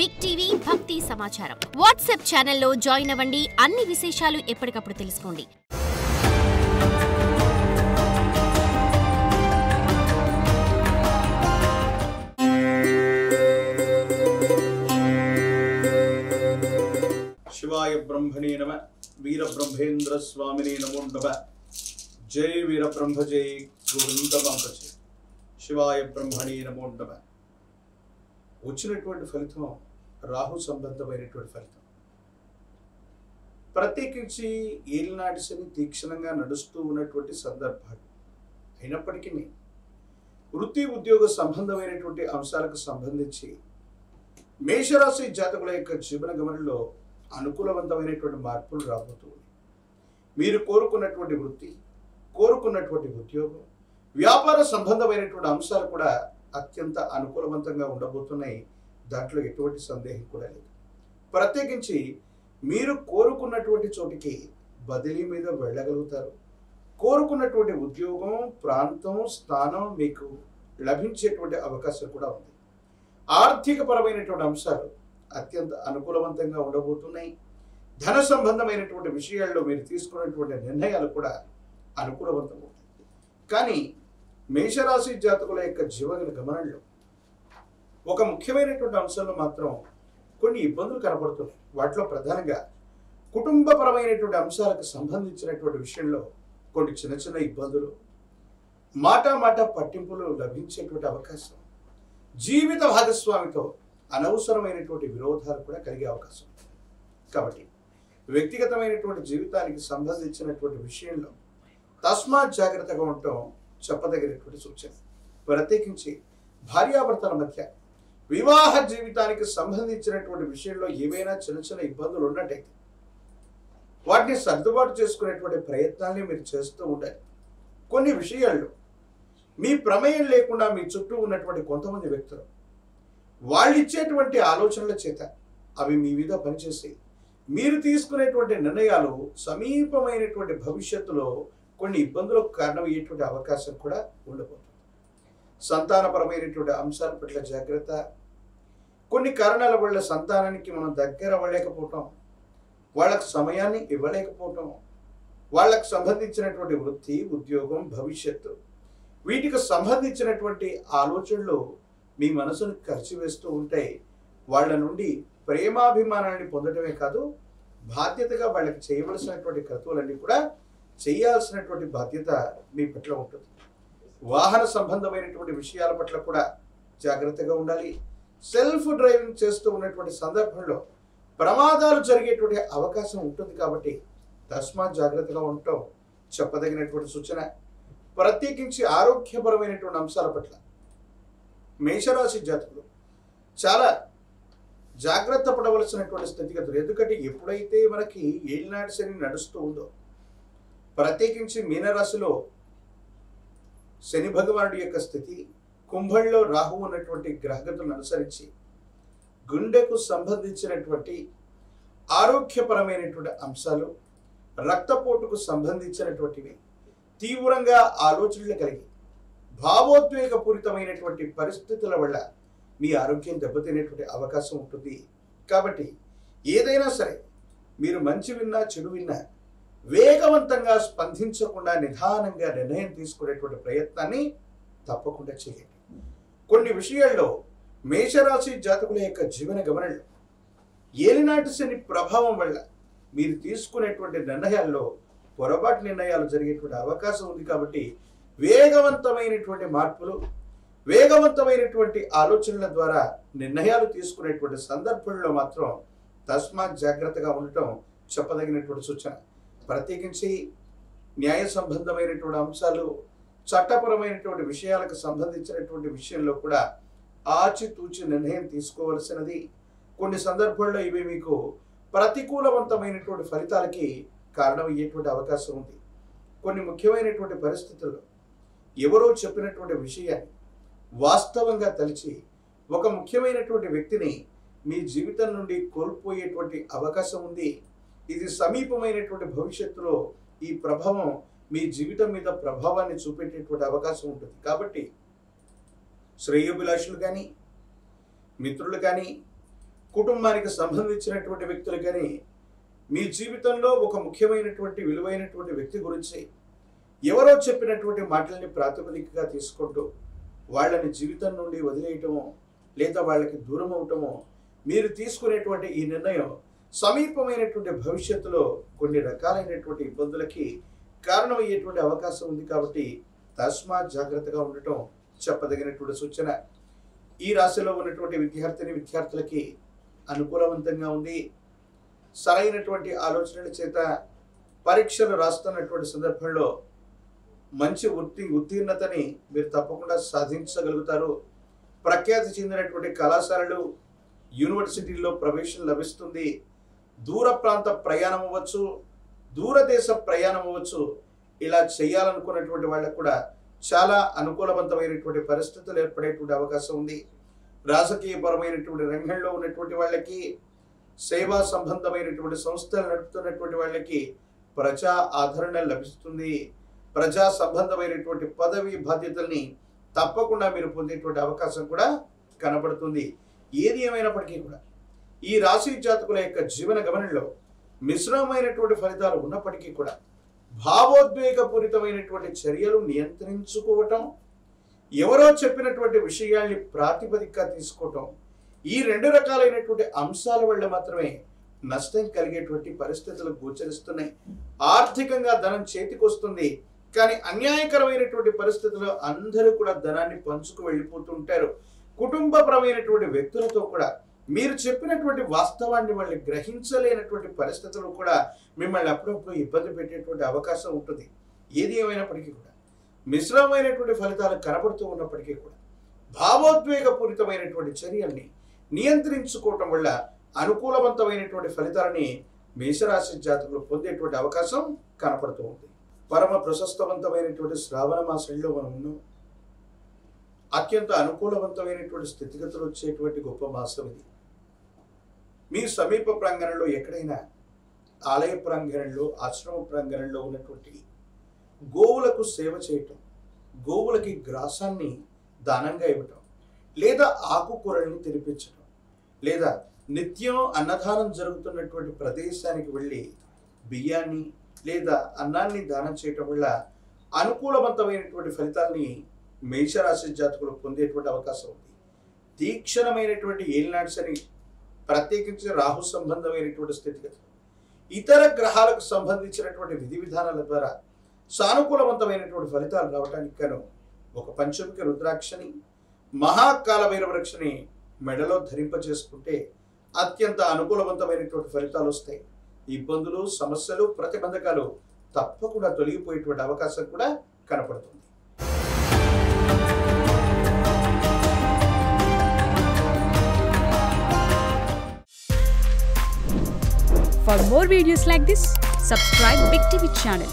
Big TV భక్తి సమాచారం WhatsApp ఛానల్లో జాయిన్ అవ్వండి. అన్ని విశేషాలు ఎప్పటికప్పుడు తెలుసుకోండి. शिवाय ब्रह्मणे नमः वीर ब्रह्मेंद्र स्वामिने नमो नमः जय वीर ब्रह्म जय गोविंद मांपचे शिवाय ब्रह्मणे नमो नमः వచ్చినటువంటి ఫలితం రాహు సంబంధమైనటువంటి ఫలితం. ప్రత్యేకించి ఏలినాటి శని తీక్షణంగా నడుస్తూ ఉన్నటువంటి సందర్భాలు అయినప్పటికీ వృత్తి ఉద్యోగ సంబంధమైనటువంటి అంశాలకు సంబంధించి మేషరాశి జాతకుల యొక్క జీవన గమనంలో అనుకూలవంతమైనటువంటి మార్పులు రాబోతున్నాయి. మీరు కోరుకున్నటువంటి వృత్తి, కోరుకున్నటువంటి ఉద్యోగం, వ్యాపార సంబంధమైనటువంటి అంశాలు కూడా అత్యంత అనుకూలవంతంగా ఉండబోతున్నాయి. దాంట్లో ఎటువంటి సందేహం కూడా లేదు. ప్రత్యేకించి మీరు కోరుకున్నటువంటి చోటికి బదిలీ మీద వెళ్ళగలుగుతారు. కోరుకున్నటువంటి ఉద్యోగం, ప్రాంతం, స్థానం మీకు లభించేటువంటి అవకాశం కూడా ఉంది. ఆర్థిక పరమైనటువంటి అంశాలు అత్యంత అనుకూలవంతంగా ఉండబోతున్నాయి. ధన సంబంధమైనటువంటి విషయాల్లో మీరు తీసుకున్నటువంటి నిర్ణయాలు కూడా అనుకూలవంతమవుతాయి. కానీ మేషరాశి జాతకుల యొక్క జీవన గమనంలో ఒక ముఖ్యమైనటువంటి అంశంలో మాత్రం కొన్ని ఇబ్బందులు కనబడుతున్నాయి. వాటిలో ప్రధానంగా కుటుంబపరమైనటువంటి అంశాలకు సంబంధించినటువంటి విషయంలో కొన్ని చిన్న చిన్న ఇబ్బందులు, మాట పట్టింపులు లభించేటువంటి అవకాశం, జీవిత భాగస్వామితో అనవసరమైనటువంటి విరోధాలు కూడా కలిగే అవకాశం. కాబట్టి వ్యక్తిగతమైనటువంటి జీవితానికి సంబంధించినటువంటి విషయంలో తస్మాత్ జాగ్రత్తగా ఉండటం చెప్పదగినటువంటి సూచన. ప్రత్యేకించి భార్యాభర్తల మధ్య వివాహ జీవితానికి సంబంధించినటువంటి విషయంలో ఏవైనా చిన్న చిన్న ఇబ్బందులు ఉన్నట్టయితే వాటిని సర్దుబాటు చేసుకునేటువంటి ప్రయత్నాన్ని మీరు చేస్తూ ఉండాలి. కొన్ని విషయాల్లో మీ ప్రమేయం లేకుండా మీ చుట్టూ ఉన్నటువంటి కొంతమంది వ్యక్తులు వాళ్ళు ఇచ్చేటువంటి ఆలోచనల చేత అవి మీ మీద పనిచేసి మీరు తీసుకునేటువంటి నిర్ణయాలు సమీపమైనటువంటి భవిష్యత్తులో కొన్ని ఇబ్బందులకు కారణమయ్యేటువంటి అవకాశం కూడా ఉండబోతుంది. సంతానపరమైనటువంటి అంశాల పట్ల జాగ్రత్త. కొన్ని కారణాల వల్ల సంతానానికి మనం దగ్గర అవ్వలేకపోవటం, వాళ్ళకు సమయాన్ని ఇవ్వలేకపోవటం, వాళ్ళకు సంబంధించినటువంటి వృత్తి, ఉద్యోగం, భవిష్యత్తు వీటికి సంబంధించినటువంటి ఆలోచనలు మీ మనసును ఖర్చు వేస్తూ ఉంటాయి. వాళ్ళ నుండి ప్రేమాభిమానాన్ని పొందడమే కాదు, బాధ్యతగా వాళ్ళకి చేయవలసినటువంటి కర్తవ్యాలన్నీ కూడా చేయాల్సినటువంటి బాధ్యత మీ పట్ల ఉంటుంది. వాహన సంబంధమైనటువంటి విషయాల పట్ల కూడా జాగ్రత్తగా ఉండాలి. సెల్ఫ్ డ్రైవింగ్ చేస్తూ ఉన్నటువంటి సందర్భంలో ప్రమాదాలు జరిగేటువంటి అవకాశం ఉంటుంది. కాబట్టి తస్మాత్ జాగ్రత్తగా ఉండటం చెప్పదగినటువంటి సూచన. ప్రత్యేకించి ఆరోగ్యపరమైనటువంటి అంశాల పట్ల మేషరాశి జాతకులు చాలా జాగ్రత్త పడవలసినటువంటి స్థితిగతులు. ఎందుకంటే ఎప్పుడైతే మనకి ఏలినాటి శని నడుస్తూ ఉందో, ప్రత్యేకించి మీనరాశిలో శని భగవానుడి యొక్క స్థితి, కుంభంలో రాహు ఉన్నటువంటి గ్రహగతులను అనుసరించి గుండెకు సంబంధించినటువంటి ఆరోగ్యపరమైనటువంటి అంశాలు, రక్తపోటుకు సంబంధించినటువంటివి, తీవ్రంగా ఆలోచనలు కలిగి భావోద్వేగపూరితమైనటువంటి పరిస్థితుల వల్ల మీ ఆరోగ్యం దెబ్బతినేటువంటి అవకాశం ఉంటుంది. కాబట్టి ఏదైనా సరే మీరు మంచి విన్నా చెడు విన్నా వేగవంతంగా స్పందించకుండా నిదానంగా నిర్ణయం తీసుకునేటువంటి ప్రయత్నాన్ని తప్పకుండా చేయండి. కొన్ని విషయాల్లో మేషరాశి జాతకుల యొక్క జీవన గమనంలో ఏలినాటి శని ప్రభావం వల్ల మీరు తీసుకునేటువంటి నిర్ణయాల్లో పొరపాటు నిర్ణయాలు జరిగేటువంటి అవకాశం ఉంది. కాబట్టి వేగవంతమైనటువంటి మార్పులు, వేగవంతమైనటువంటి ఆలోచనల ద్వారా నిర్ణయాలు తీసుకునేటువంటి సందర్భంలో మాత్రం తస్మాత్ జాగ్రత్తగా ఉండటం చెప్పదగినటువంటి సూచన. ప్రత్యేకించి న్యాయ సంబంధమైనటువంటి అంశాలు, చట్టపరమైనటువంటి విషయాలకు సంబంధించినటువంటి విషయంలో కూడా ఆచితూచి నిర్ణయం తీసుకోవలసినది. కొన్ని సందర్భాల్లో ఇవి మీకు ప్రతికూలవంతమైనటువంటి ఫలితాలకి కారణమయ్యేటువంటి అవకాశం ఉంది. కొన్ని ముఖ్యమైనటువంటి పరిస్థితుల్లో ఎవరో చెప్పినటువంటి విషయాన్ని వాస్తవంగా తలిచి ఒక ముఖ్యమైనటువంటి వ్యక్తిని మీ జీవితం నుండి కోల్పోయేటువంటి అవకాశం ఉంది. ఇది సమీపమైనటువంటి భవిష్యత్తులో ఈ ప్రభావం మీ జీవితం మీద ప్రభావాన్ని చూపెట్టేటువంటి అవకాశం ఉంటుంది. కాబట్టి శ్రేయోభిలాషులు కానీ, మిత్రులు కానీ, కుటుంబానికి సంబంధించినటువంటి వ్యక్తులు కానీ మీ జీవితంలో ఒక ముఖ్యమైనటువంటి విలువైనటువంటి వ్యక్తి గురించి ఎవరో చెప్పినటువంటి మాటల్ని ప్రాతిపదికగా తీసుకుంటూ వాళ్ళని జీవితం నుండి వదిలేయటమో లేదా వాళ్ళకి దూరం అవటమో మీరు తీసుకునేటువంటి ఈ నిర్ణయం సమీపమైనటువంటి భవిష్యత్తులో కొన్ని రకాలైనటువంటి ఇబ్బందులకి కారణమయ్యేటువంటి అవకాశం ఉంది. కాబట్టి తస్మాత్ జాగ్రత్తగా ఉండటం చెప్పదగినటువంటి సూచన. ఈ రాశిలో ఉన్నటువంటి విద్యార్థులకి అనుకూలవంతంగా ఉంది. సరైనటువంటి ఆలోచనల చేత పరీక్షలు రాస్తున్నటువంటి సందర్భంలో మంచి ఉత్తీర్ణతని మీరు తప్పకుండా సాధించగలుగుతారు. ప్రఖ్యాతి చెందినటువంటి కళాశాలలు, యూనివర్సిటీల్లో ప్రవేశం లభిస్తుంది. దూర ప్రాంత ప్రయాణం అవ్వచ్చు, దూరదేశ ప్రయాణం అవ్వచ్చు. ఇలా చేయాలనుకున్నటువంటి వాళ్ళకు కూడా చాలా అనుకూలవంతమైనటువంటి పరిస్థితులు ఏర్పడేటువంటి అవకాశం ఉంది. రాజకీయపరమైనటువంటి రంగంలో ఉన్నటువంటి వాళ్ళకి, సేవా సంబంధమైనటువంటి సంస్థలు నడుపుతున్నటువంటి వాళ్ళకి ప్రజా ఆదరణ లభిస్తుంది. ప్రజా సంబంధమైనటువంటి పదవి బాధ్యతల్ని తప్పకుండా మీరు పొందేటువంటి అవకాశం కూడా కనబడుతుంది. ఏది ఏమైనప్పటికీ కూడా ఈ రాశి జాతకుల యొక్క జీవన గమనంలో మిశ్రమమైనటువంటి ఫలితాలు ఉన్నప్పటికీ కూడా భావోద్వేగపూరితమైనటువంటి చర్యలు నియంత్రించుకోవటం, ఎవరో చెప్పినటువంటి విషయాల్ని ప్రాతిపదికగా తీసుకోవటం, ఈ రెండు రకాలైనటువంటి అంశాల వల్ల మాత్రమే నష్టం కలిగేటువంటి పరిస్థితులు గోచరిస్తున్నాయి. ఆర్థికంగా ధనం చేతికి వస్తుంది, కానీ అన్యాయకరమైనటువంటి పరిస్థితుల్లో అందరూ కూడా ధనాన్ని పంచుకు వెళ్ళిపోతుంటారు. కుటుంబపరమైనటువంటి వ్యక్తులతో కూడా మీరు చెప్పినటువంటి వాస్తవాన్ని వాళ్ళు గ్రహించలేనటువంటి పరిస్థితులు కూడా మిమ్మల్ని అప్పుడప్పుడు ఇబ్బంది పెట్టేటువంటి అవకాశం ఉంటుంది. ఏది ఏమైనప్పటికీ కూడా మిశ్రమమైనటువంటి ఫలితాలు కనబడుతూ ఉన్నప్పటికీ కూడా భావోద్వేగపూరితమైనటువంటి చర్యల్ని నియంత్రించుకోవటం వల్ల అనుకూలవంతమైనటువంటి ఫలితాలని మేషరాశి జాతకులు పొందేటువంటి అవకాశం కనపడుతూ ఉంది. పరమ ప్రశస్తవంతమైనటువంటి శ్రావణ మాసంలో మనం ఉన్నాం. అత్యంత అనుకూలవంతమైనటువంటి స్థితిగతులు వచ్చేటువంటి గొప్ప మాసం ఇది. మీ సమీప ప్రాంగణంలో ఎక్కడైనా ఆలయ ప్రాంగణంలో, ఆశ్రమ ప్రాంగణంలో ఉన్నటువంటి గోవులకు సేవ చేయటం, గోవులకి గ్రాసాన్ని దానంగా ఇవ్వటం, లేదా ఆకుకూరల్ని తినిపించటం, లేదా నిత్యం అన్నదానం జరుగుతున్నటువంటి ప్రదేశానికి వెళ్ళి బియ్యాన్ని లేదా అన్నాన్ని దానం చేయటం వల్ల అనుకూలవంతమైనటువంటి ఫలితాల్ని మేషరాశి జాతకులు పొందేటువంటి అవకాశం ఉంది. తీక్షణమైనటువంటి ఏలినాటి శని, ప్రత్యేకించి రాహు సంబంధమైనటువంటి స్థితిగతులు, ఇతర గ్రహాలకు సంబంధించినటువంటి విధి విధానాల ద్వారా సానుకూలవంతమైనటువంటి ఫలితాలు రావడానికి గాను ఒక పంచముఖ రుద్రాక్షని, మహాకాల భైరవరక్షని మెడలో ధరింపజేసుకుంటే అత్యంత అనుకూలవంతమైనటువంటి ఫలితాలు వస్తాయి. ఇబ్బందులు, సమస్యలు, ప్రతిబంధకాలు తప్పకుండా తొలగిపోయేటువంటి అవకాశం కూడా కనపడుతుంది. For more videos like this, subscribe Big TV channel.